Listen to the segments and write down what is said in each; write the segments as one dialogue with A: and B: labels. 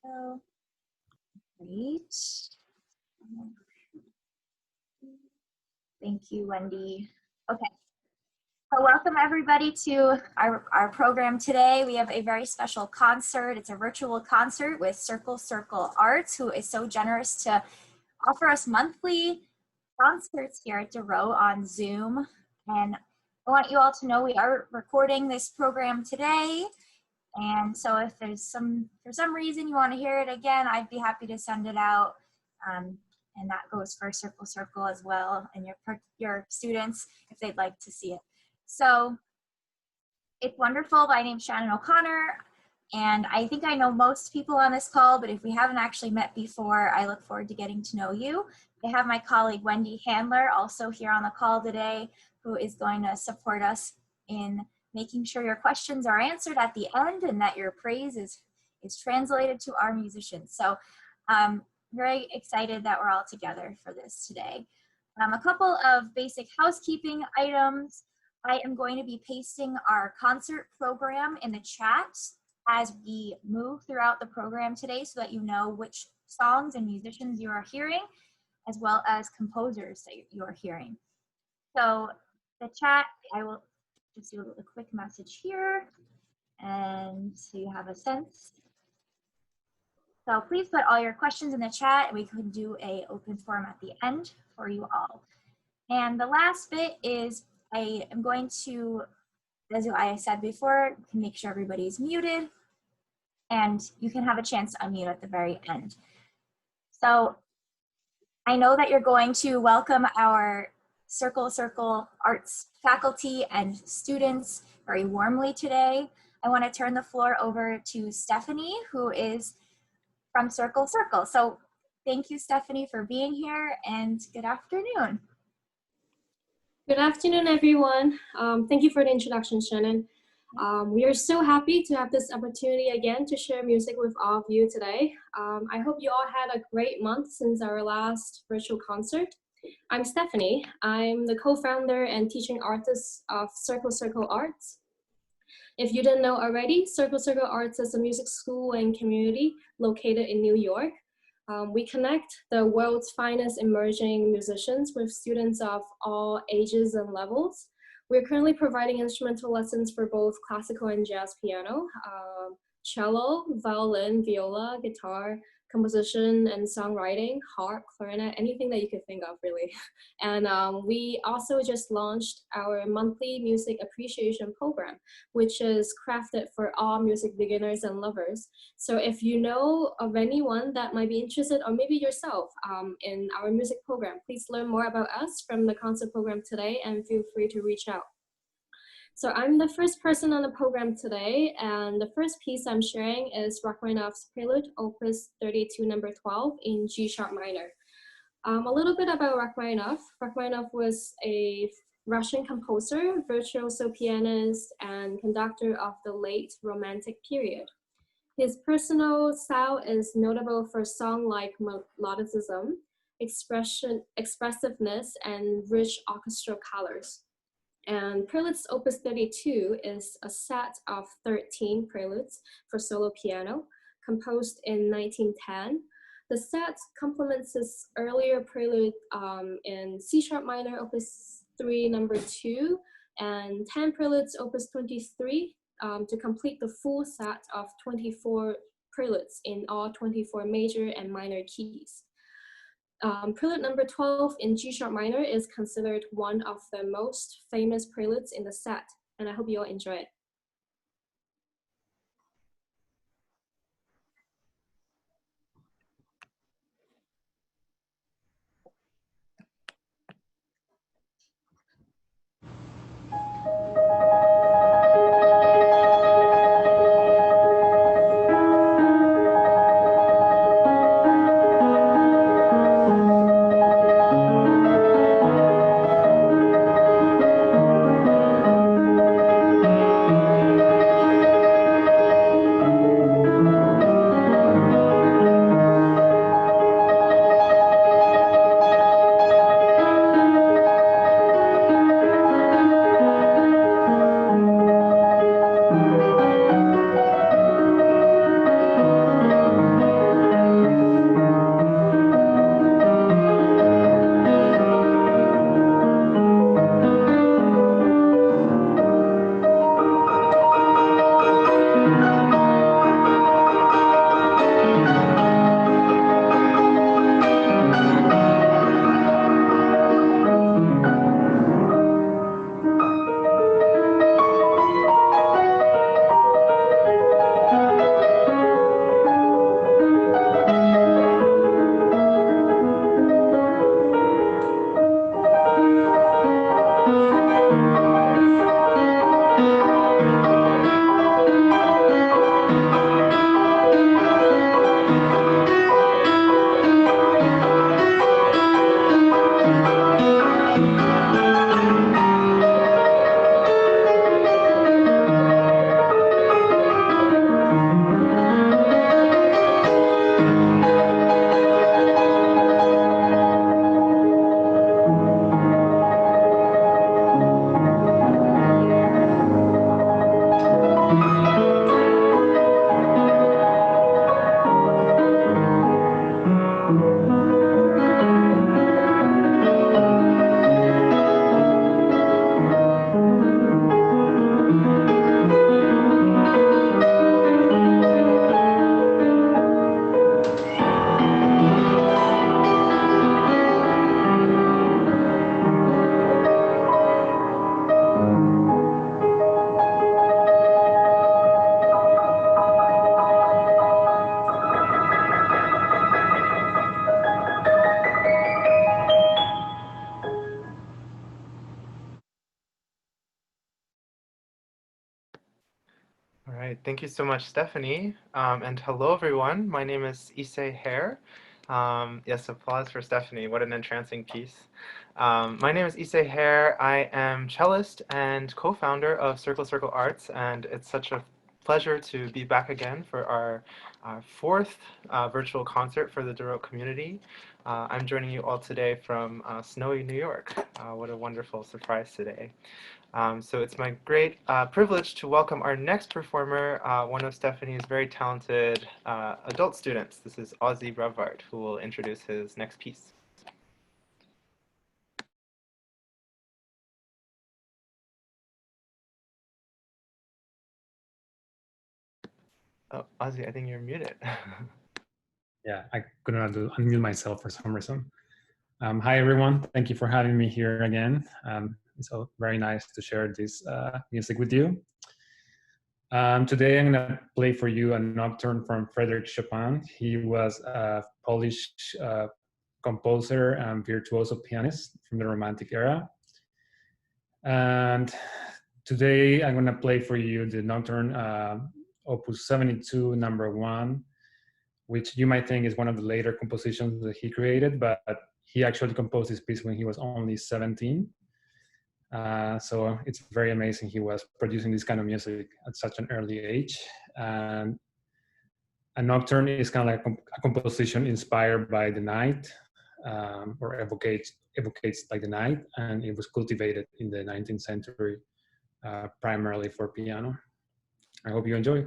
A: So, great. Thank you, Wendy. Okay. So welcome everybody to our program today. We have a very special concert. It's a virtual concert with Circle Arts, who is so generous to offer us monthly concerts here at DOROT on Zoom. And I want you all to know we are recording this program today. And so if there's for some reason you want to hear it again, I'd be happy to send it out. And that goes for Circle as well, and your students if they'd like to see it. So it's wonderful. My name's Shannon O'Connor, and I think I know most people on this call, but if we haven't actually met before, I look forward to getting to know you. I have my colleague Wendy Handler also here on the call today, who is going to support us in making sure your questions are answered at the end and that your praise is translated to our musicians. So very excited that we're all together for this today. A couple of basic housekeeping items. I am going to be pasting our concert program in the chat as we move throughout the program today so that you know which songs and musicians you are hearing, as well as composers that you are hearing. So the chat, I will just do a quick message here, and so you have a sense. So please put all your questions in the chat, and we can do an open forum at the end for you all. And the last bit is I am going to, as I said before, make sure everybody's muted, and you can have a chance to unmute at the very end. So I know that you're going to welcome our Circle Arts faculty and students very warmly today. I want to turn the floor over to Stephanie, who is from Circle. So thank you, Stephanie, for being here, and good afternoon.
B: Good afternoon, everyone. Thank you for the introduction, Shannon. We are so happy to have this opportunity again to share music with all of you today. I hope you all had a great month since our last virtual concert. I'm Stephanie. I'm the co-founder and teaching artist of Circle Arts. If you didn't know already, Circle Arts is a music school and community located in New York. We connect the world's finest emerging musicians with students of all ages and levels. We're currently providing instrumental lessons for both classical and jazz piano, cello, violin, viola, guitar, composition and songwriting, harp, clarinet, anything that you could think of, really. And we also just launched our monthly music appreciation program, which is crafted for all music beginners and lovers. So if you know of anyone that might be interested, or maybe yourself, in our music program, please learn more about us from the concert program today and feel free to reach out. So I'm the first person on the program today, and the first piece I'm sharing is Rachmaninoff's Prelude, Opus 32, number 12 in G sharp minor. A little bit about Rachmaninoff. Rachmaninoff was a Russian composer, virtuoso pianist, and conductor of the late Romantic period. His personal style is notable for song-like melodicism, expressiveness, and rich orchestral colors. And Prelude's Opus 32 is a set of 13 preludes for solo piano, composed in 1910. The set complements his earlier prelude in C sharp minor, Opus 3, number 2, and 10 preludes, Opus 23, to complete the full set of 24 preludes in all 24 major and minor keys. Prelude number 12 in G sharp minor is considered one of the most famous preludes in the set, and I hope you all enjoy it.
C: Thank you so much, Stephanie. And hello, everyone. My name is Issei Herr. Yes, applause for Stephanie. What an entrancing piece. My name is Issei Herr. I am cellist and co-founder of Circle Arts, and it's such a pleasure to be back again for our fourth virtual concert for the DOROT community. I'm joining you all today from snowy New York. What a wonderful surprise today. So it's my great privilege to welcome our next performer, one of Stephanie's very talented adult students. This is Ozzy Brevard, who will introduce his next piece. Oh, Ozzy, I think you're muted.
D: Yeah, I couldn't unmute myself for some reason. Hi, everyone. Thank you for having me here again. It's so very nice to share this music with you. Today, I'm going to play for you a Nocturne from Frederic Chopin. He was a Polish composer and virtuoso pianist from the Romantic era. And today, I'm going to play for you the Nocturne Opus 72, number 1, which you might think is one of the later compositions that he created, but he actually composed this piece when he was only 17. So it's very amazing he was producing this kind of music at such an early age. And a nocturne is kind of like a composition inspired by the night, or evocates by the night, and it was cultivated in the 19th century, primarily for piano. I hope you enjoy.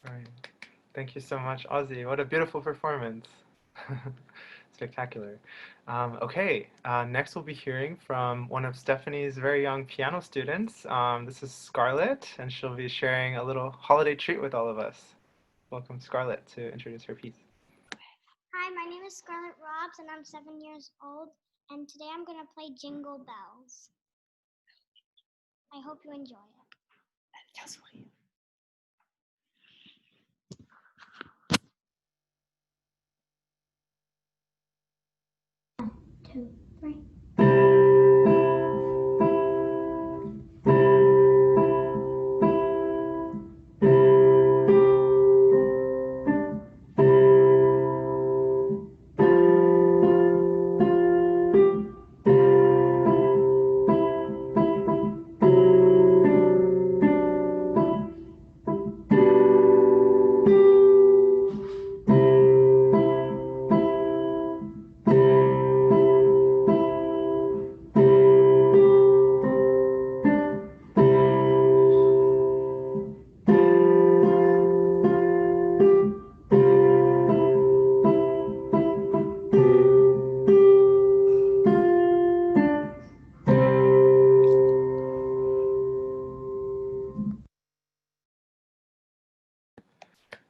C: All right. Thank you so much, Ozzy. What a beautiful performance. Spectacular. Okay, next we'll be hearing from one of Stephanie's very young piano students. This is Scarlett, and she'll be sharing a little holiday treat with all of us. Welcome, Scarlett, to introduce her piece.
E: Hi, my name is Scarlett Robs, and I'm 7 years old, and today I'm going to play Jingle Bells. I hope you enjoy it. Two, three.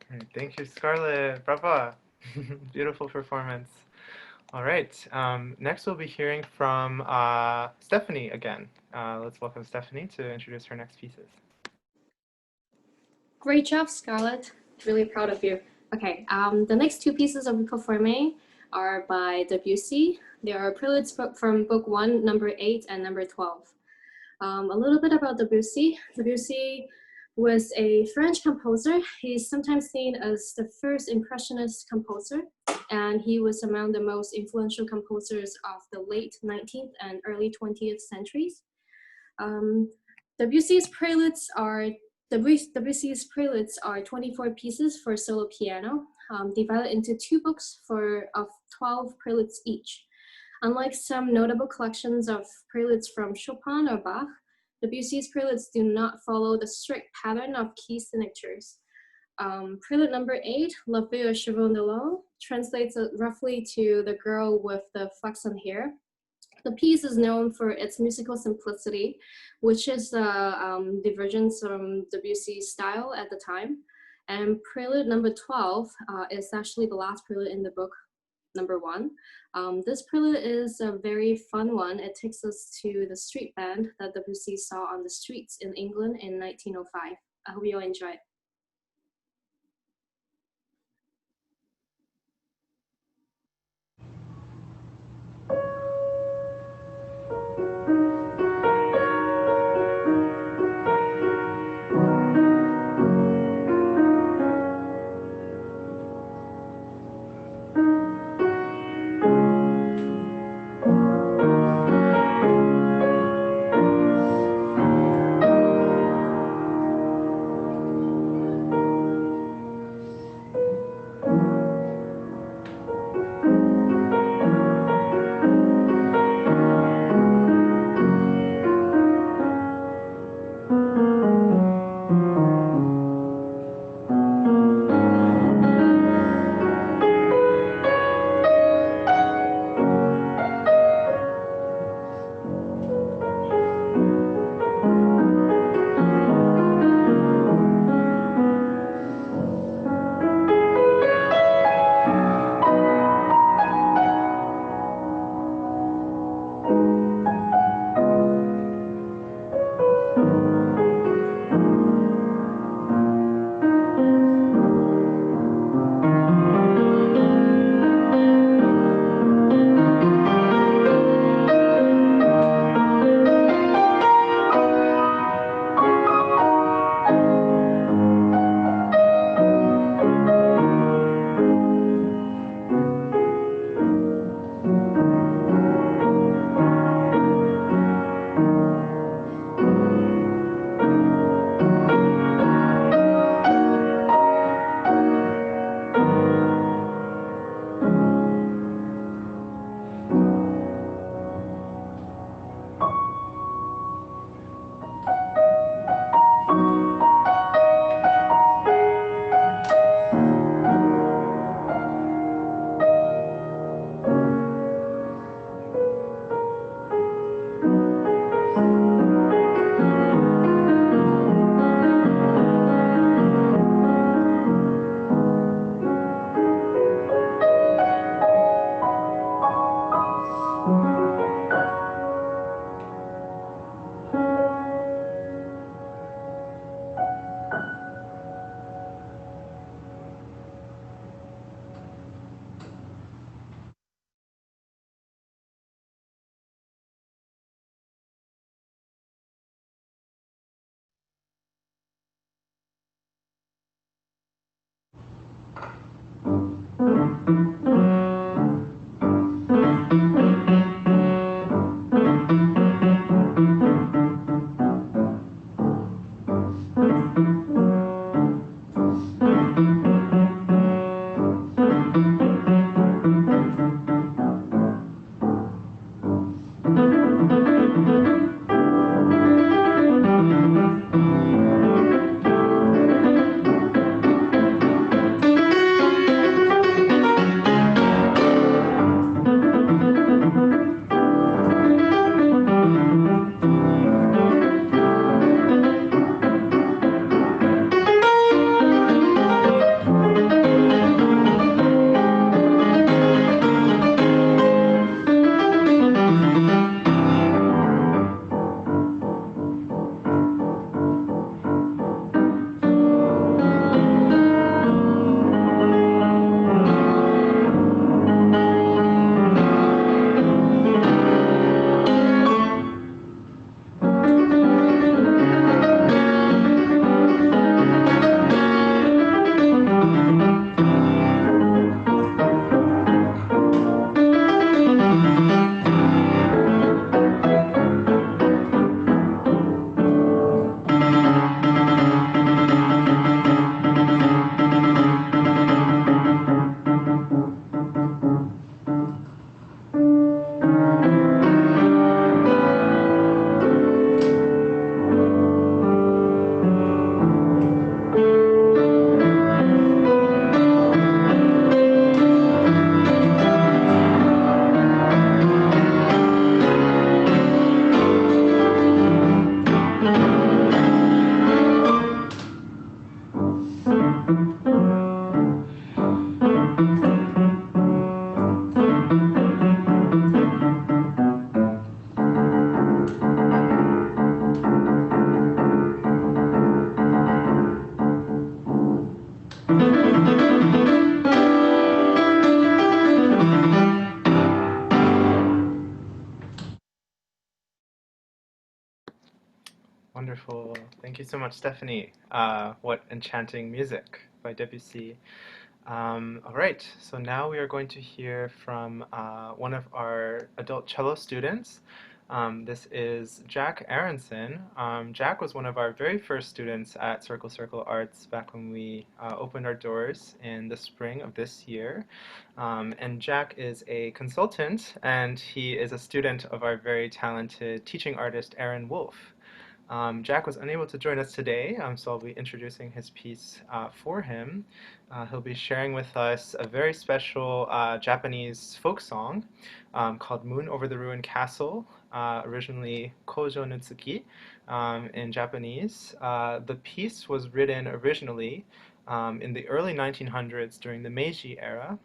C: Great. Thank you, Scarlett. Bravo. Beautiful performance. All right. Next, we'll be hearing from Stephanie again. Let's welcome Stephanie to introduce her next pieces.
B: Great job, Scarlett. Really proud of you. Okay, the next two pieces I'll be performing are by Debussy. They are preludes from book 1, number 8 and number 12. A little bit about Debussy. Debussy was a French composer. He's sometimes seen as the first impressionist composer, and he was among the most influential composers of the late 19th and early 20th centuries. Debussy's preludes are 24 pieces for solo piano, divided into 2 books of 12 preludes each. Unlike some notable collections of preludes from Chopin or Bach, Debussy's preludes do not follow the strict pattern of key signatures. Prelude number 8, La Vue aux Cheveux Longs, translates roughly to The Girl with the Flaxen Hair. The piece is known for its musical simplicity, which is a divergence from Debussy's style at the time. And Prelude number 12 is actually the last prelude in the book, number 1. This prelude is a very fun one. It takes us to the street band that Debussy saw on the streets in England in 1905. I hope you all enjoy it.
C: Wonderful. Thank you so much, Stephanie. What enchanting music by Debussy. All right, so now we are going to hear from one of our adult cello students. This is Jack Aronson. Jack was one of our very first students at Circle Circle Arts back when we opened our doors in the spring of this year. And Jack is a consultant, and he is a student of our very talented teaching artist, Aaron Wolf. Jack was unable to join us today, so I'll be introducing his piece for him. He'll be sharing with us a very special Japanese folk song called Moon Over the Ruined Castle, originally Kojo no Tsuki in Japanese. The piece was written originally in the early 1900s during the Meiji era,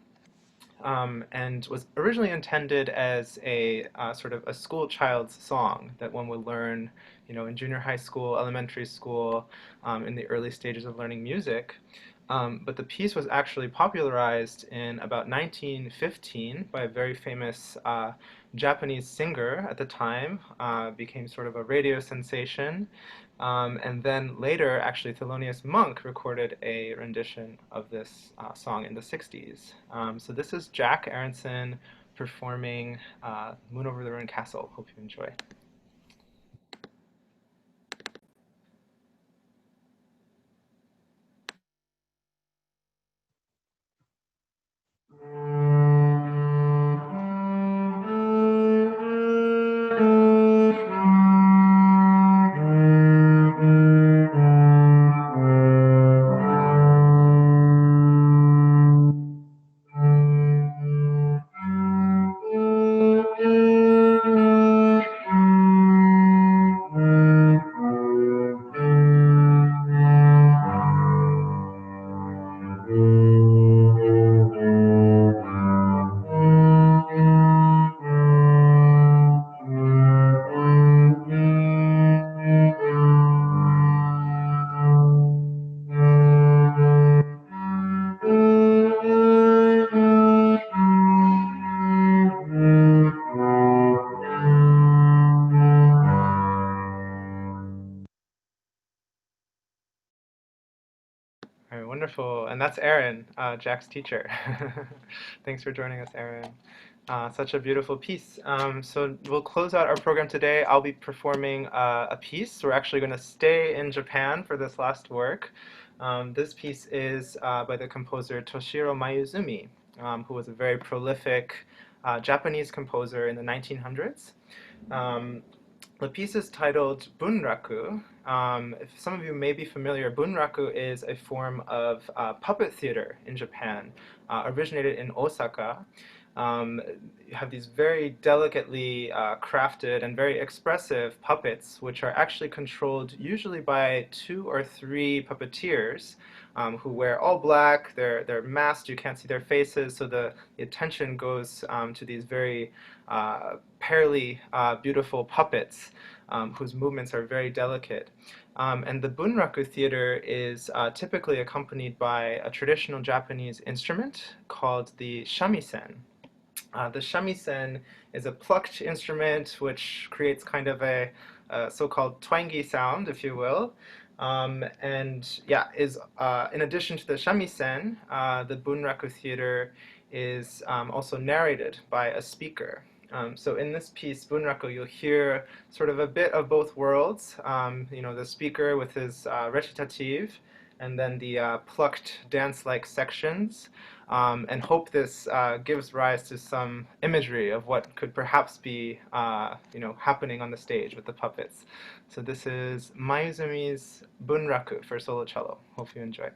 C: and was originally intended as a sort of a school child's song that one would learn, in junior high school, elementary school, in the early stages of learning music. But the piece was actually popularized in about 1915 by a very famous Japanese singer at the time, became sort of a radio sensation. And then later, actually, Thelonious Monk recorded a rendition of this song in the 60s. So this is Jack Aronson performing Moon Over the Ruined Castle. Hope you enjoy. All right, wonderful. And that's Aaron, Jack's teacher. Thanks for joining us, Aaron. Such a beautiful piece. So we'll close out our program today. I'll be performing a piece. We're actually going to stay in Japan for this last work. This piece is by the composer Toshiro Mayuzumi, who was a very prolific Japanese composer in the 1900s. The piece is titled Bunraku. If some of you may be familiar, Bunraku is a form of puppet theater in Japan, originated in Osaka. You have these very delicately crafted and very expressive puppets, which are actually controlled usually by 2 or 3 puppeteers who wear all black. They're masked, you can't see their faces, so the attention goes to these very pearly, beautiful puppets whose movements are very delicate. And the Bunraku theater is typically accompanied by a traditional Japanese instrument called the shamisen. The shamisen is a plucked instrument which creates kind of a so-called twangy sound, if you will. And yeah, is in addition to the shamisen, the Bunraku theater is also narrated by a speaker. So in this piece, Bunraku, you'll hear sort of a bit of both worlds. The speaker with his recitative, and then the plucked dance-like sections. And hope this gives rise to some imagery of what could perhaps be, happening on the stage with the puppets. So this is Mayuzumi's Bunraku for solo cello. Hope you enjoy.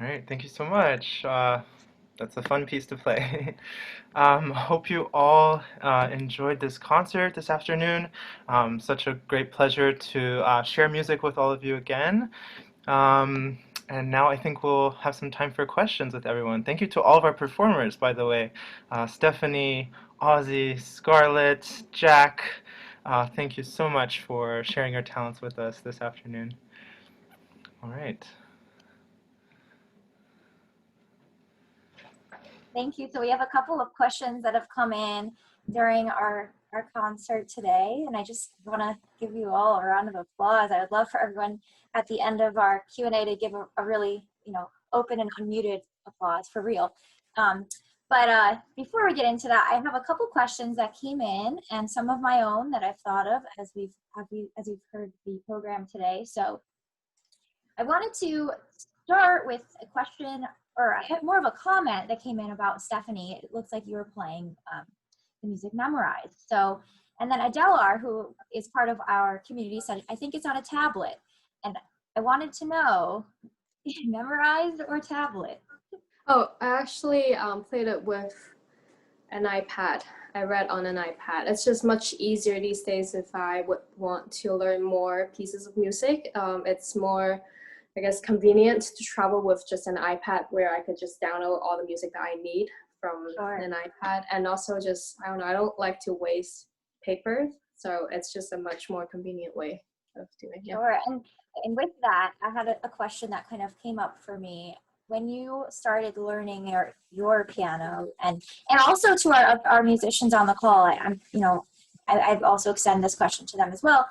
C: All right, thank you so much. That's a fun piece to play. Hope you all enjoyed this concert this afternoon. Such a great pleasure to share music with all of you again. And now I think we'll have some time for questions with everyone. Thank you to all of our performers, by the way. Stephanie, Ozzy, Scarlett, Jack. Thank you so much for sharing your talents with us this afternoon. All right.
A: Thank you. So we have a couple of questions that have come in during our concert today, and I just want to give you all a round of applause. I would love for everyone at the end of our Q&A to give a really, open and unmuted applause for real. But before we get into that, I have a couple questions that came in and some of my own that I've thought of as we've heard the program today. So I wanted to start with a question, or I have more of a comment that came in about Stephanie. It looks like you were playing the music memorized. So, and then Adelar, who is part of our community, said, I think it's on a tablet. And I wanted to know, memorized or tablet?
B: Oh, I actually played it with an iPad. I read on an iPad. It's just much easier these days if I would want to learn more pieces of music. It's more, I guess, convenient to travel with just an iPad where I could just download all the music that I need from an iPad. And also just, I don't know, I don't like to waste paper. So it's just a much more convenient way of doing it.
A: Sure. And with that, I had a question that kind of came up for me. When you started learning your piano, and also to our musicians on the call, I'd also extend this question to them as well.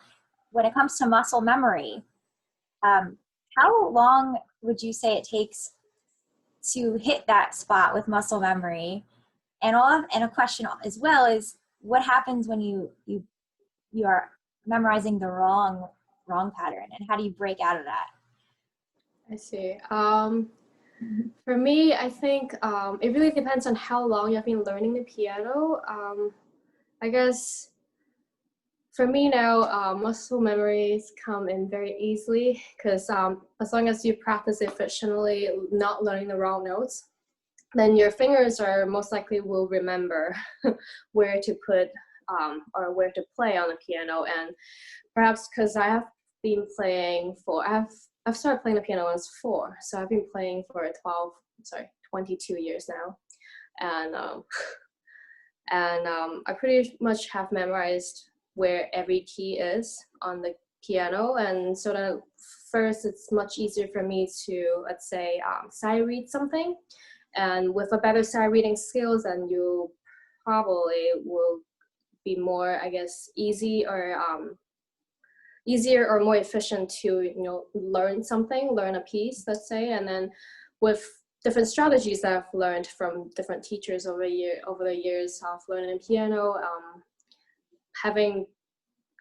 A: When it comes to muscle memory, how long would you say it takes to hit that spot with muscle memory? And a question as well is, what happens when you are memorizing the wrong pattern, and how do you break out of that?
B: I see. For me, I think it really depends on how long you've been learning the piano. I guess for me now, muscle memories come in very easily because as long as you practice efficiently, not learning the wrong notes, then your fingers are most likely will remember where to put or where to play on the piano. And perhaps because I have been playing I've started playing the piano when I was 4, so I've been playing for 22 years now, and I pretty much have memorized where every key is on the piano, and so then first it's much easier for me to, let's say, sight read something, and with a better sight reading skills, then you probably will be more, I guess, easier or more efficient to learn a piece, let's say. And then with different strategies that I've learned from different teachers over the years of learning piano, having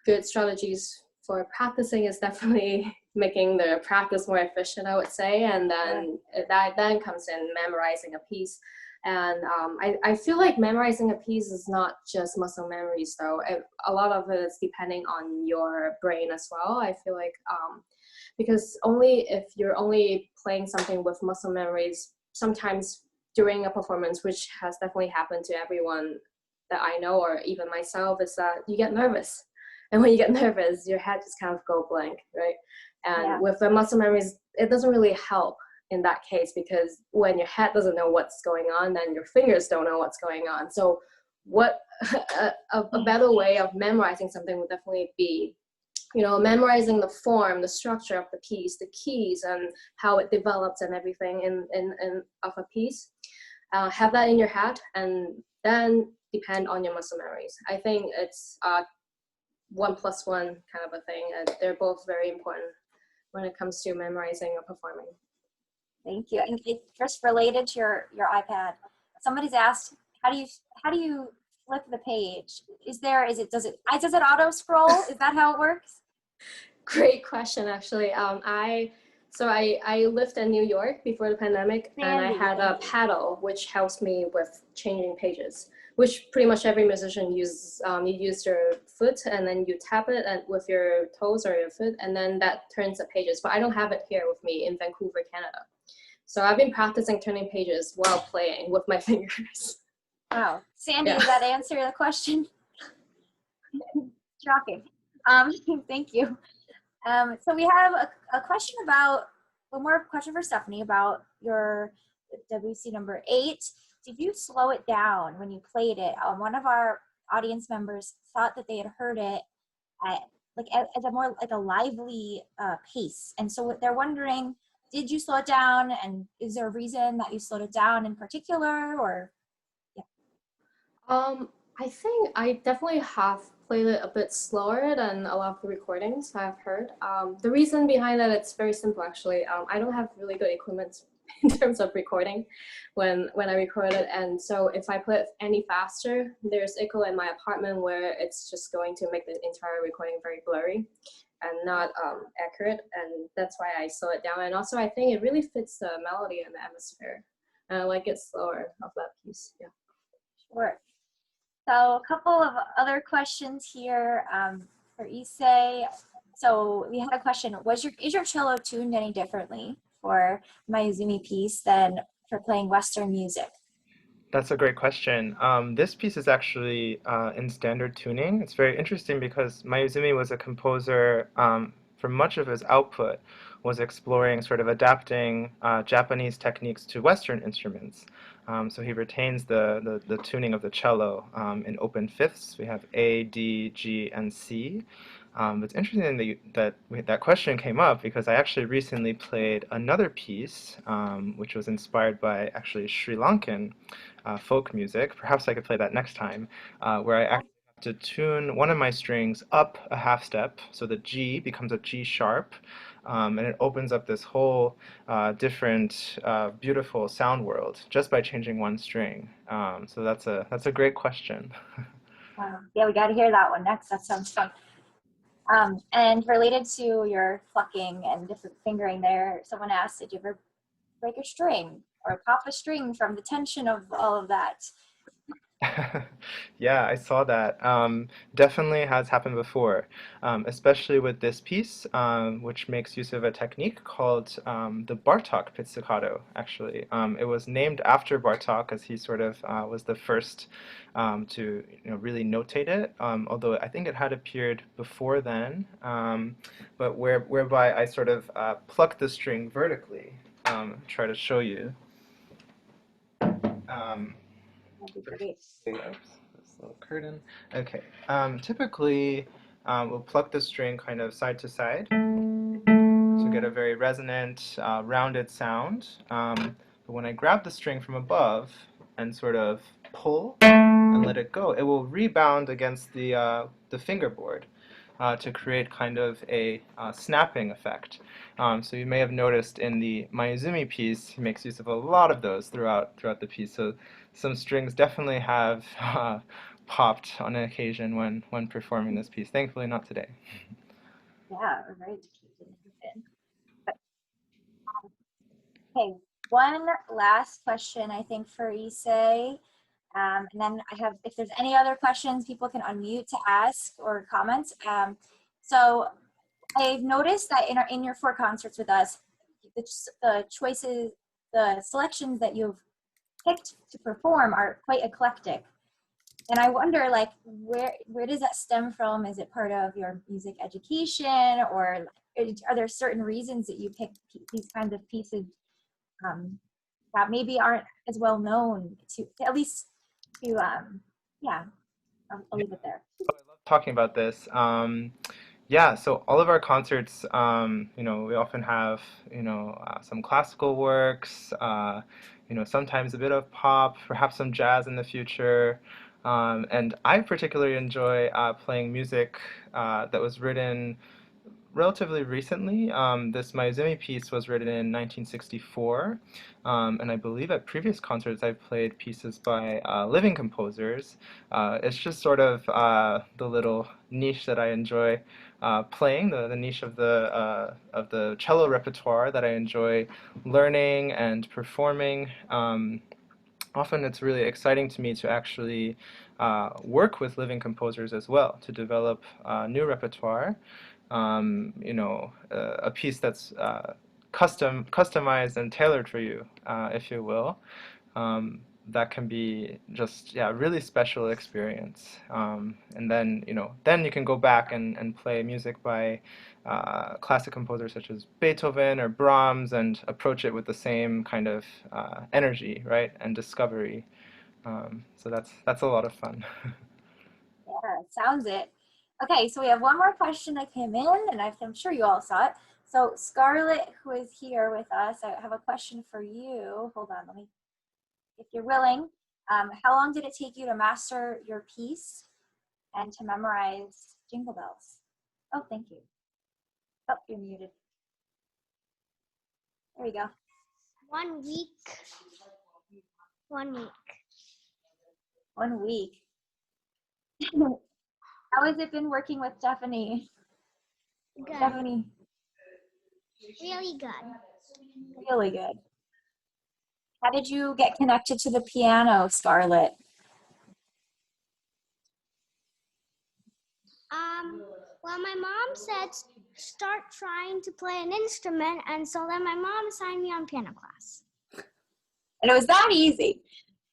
B: good strategies for practicing is definitely making the practice more efficient, I would say. And then that then comes in memorizing a piece. And I feel like memorizing a piece is not just muscle memories, though. A lot of it is depending on your brain as well. I feel like because only if you're only playing something with muscle memories, sometimes during a performance, which has definitely happened to everyone that I know, or even myself, is that you get nervous. And when you get nervous, your head just kind of go blank, right? And with the muscle memories, it doesn't really help in that case, because when your head doesn't know what's going on, then your fingers don't know what's going on. So what a better way of memorizing something would definitely be, memorizing the form, the structure of the piece, the keys, and how it develops and everything in of a piece. Have that in your head, and then depend on your muscle memories. I think it's 1 + 1 kind of a thing. They're both very important when it comes to memorizing or performing.
A: Thank you. And just related to your iPad, somebody's asked, how do you flip the page? Does it auto scroll? Is that how it works?
B: Great question, actually. I lived in New York before the pandemic, and I had a paddle which helps me with changing pages, which pretty much every musician uses. You use your foot and then you tap it and with your toes or your foot, and then that turns the pages. But I don't have it here with me in Vancouver, Canada, So I've been practicing turning pages while playing with my fingers.
A: Wow. Sandy,
B: Yeah.
A: does that answer the question? Shocking. Thank you. So we have a question about, one more question for Stephanie about your Debussy number 8. Did you slow it down when you played it? One of our audience members thought that they had heard it at a more like a lively pace. And so they're wondering, did you slow it down? And is there a reason that you slowed it down in particular, or?
B: I think I definitely have played it a bit slower than a lot of the recordings I've heard. The reason behind that, it's very simple actually. I don't have really good equipment in terms of recording when I record it, and so if I play it any faster, there's echo in my apartment where it's just going to make the entire recording very blurry and not accurate, and that's why I slow it down. And also I think it really fits the melody and the atmosphere, and I like it slower of that piece. Yeah.
A: Sure. So a couple of other questions here for Issei. So we had a question: is your cello tuned any differently for Mayuzumi piece than for playing Western music?
C: That's a great question. This piece is actually in standard tuning. It's very interesting because Mayuzumi was a composer for much of his output was exploring sort of adapting Japanese techniques to Western instruments. So he retains the tuning of the cello in open fifths. We have A, D, G, and C. It's interesting that question came up because I actually recently played another piece which was inspired by actually Sri Lankan folk music. Perhaps I could play that next time, where I actually have to tune one of my strings up a half step, so the G becomes a G sharp, and it opens up this whole different, beautiful sound world just by changing one string. So that's a great question.
A: Yeah, we got to hear that one next. That sounds fun. And related to your plucking and different fingering there, someone asked, did you ever break a string or pop a string from the tension of all of that?
C: Yeah, I saw that. Definitely has happened before, especially with this piece, which makes use of a technique called the Bartók pizzicato, actually. It was named after Bartók as he sort of was the first to really notate it, although I think it had appeared before then, but whereby I sort of pluck the string vertically. Try to show you.
A: That'd be great.
C: Oops, this little curtain. Okay. Typically, we'll pluck the string kind of side to side to get a very resonant, rounded sound. But when I grab the string from above and sort of pull and let it go, it will rebound against the fingerboard to create kind of a snapping effect. So you may have noticed in the Mayuzumi piece, he makes use of a lot of those throughout the piece. So some strings definitely have popped on an occasion when performing this piece. Thankfully, not today.
A: Yeah, we're ready to keep it in. Okay, one last question, I think, for Issei. And then I have, if there's any other questions, people can unmute to ask or comment. So I've noticed that in your 4 concerts with us, the choices, the selections that you've picked to perform are quite eclectic. And I wonder, like, where does that stem from? Is it part of your music education, or are there certain reasons that you pick these kinds of pieces that maybe aren't as well known to at least to yeah, I'll leave it there.
C: I love talking about this. Yeah, so all of our concerts, we often have, some classical works, sometimes a bit of pop, perhaps some jazz in the future. And I particularly enjoy playing music that was written relatively recently. This Mayuzumi piece was written in 1964, and I believe at previous concerts I've played pieces by living composers. It's just sort of the little niche that I enjoy playing, the niche of the cello repertoire that I enjoy learning and performing. Often it's really exciting to me to actually work with living composers as well, to develop new repertoire. A piece that's customized and tailored for you, if you will. That can be just, yeah, really special experience. And then, then you can go back and play music by classic composers such as Beethoven or Brahms and approach it with the same kind of energy, right, and discovery. So that's a lot of fun.
A: Yeah, sounds it. Okay, so we have one more question that came in, and I'm sure you all saw it. So Scarlett, who is here with us, I have a question for you. Hold on, if you're willing. How long did it take you to master your piece and to memorize Jingle Bells? Oh, thank you. Oh, you're muted. There we go.
E: 1 week. 1 week.
A: 1 week. How has it been working with Stephanie?
E: Good.
A: Stephanie,
E: Really good.
A: really good. How did you get connected to the piano, Scarlett?
E: Well, my mom said start trying to play an instrument, and so then my mom assigned me on piano class.
A: And it was that easy.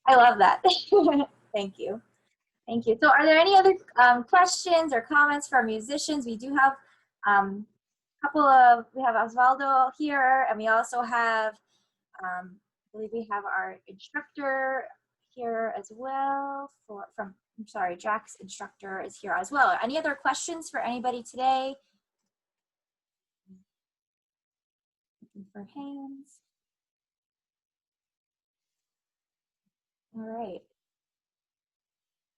A: I love that. Thank you. Thank you. So are there any other questions or comments for our musicians? We do have we have Osvaldo here, and we also have, I believe we have our instructor here as well Jack's instructor is here as well. Any other questions for anybody today? Looking for hands. All right.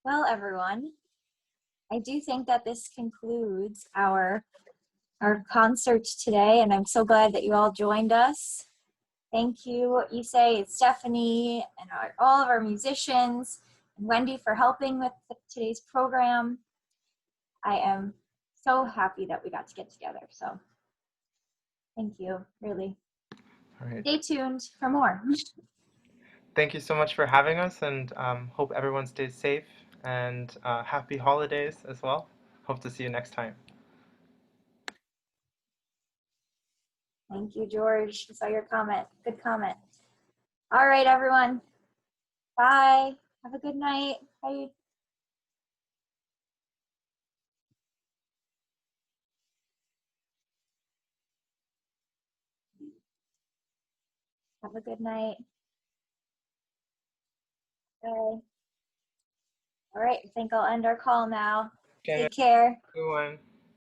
A: Well, everyone, I do think that this concludes our concert today, and I'm so glad that you all joined us. Thank you, Issei and Stephanie, and all of our musicians, and Wendy for helping with today's program. I am so happy that we got to get together, so thank you, really.
C: All right.
A: Stay tuned for more.
C: Thank you so much for having us, and hope everyone stays safe, and happy holidays as well. Hope to see you next time.
A: Thank you, George. I saw your comment. Good comment. All right, everyone. Bye. Have a good night. Bye. Have a good night. Bye. All right, I think I'll end our call now.
C: Okay,
A: Take care.
C: everyone.